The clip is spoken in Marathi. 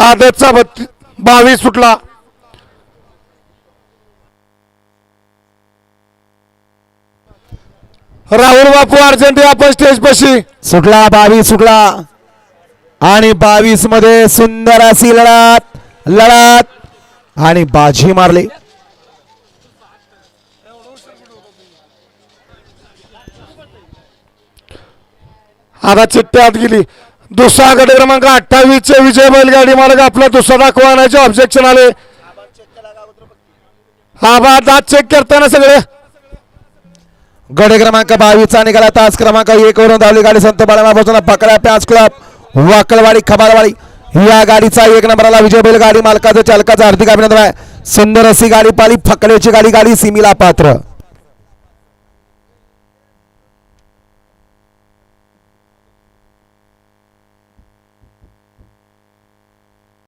आदतचा 22 सुटला. राहुल बापू अर्जंटी आपण स्टेज पशी सुटला 22 सुटला आणि 22 मध्ये सुंदर अशी लढत आणि बाजी मारली. आता चिठ्ठी आत गेली. दुसरा गट क्रमांक 28 चे विजय बैलगाडी मालक आपला दुसरा दाखवण्याचे ऑब्जेक्शन आले. आबा दात चेक करताना सगळे. गट क्रमांक 22 चा निघाला तास क्रमांक 1 वरून धावली गाडी संत बाळाबाजूला पकडा पॅच क्लब वाकलवाडी खबारवाडी या गाडीचा 1 नंबरला विजय बैलगाडी मालकाचं चालकाचं हार्दिक अभिनंदन आहे. सुंदर अशी गाडी पाली फकड्याची गाडी सीमेला पात्र.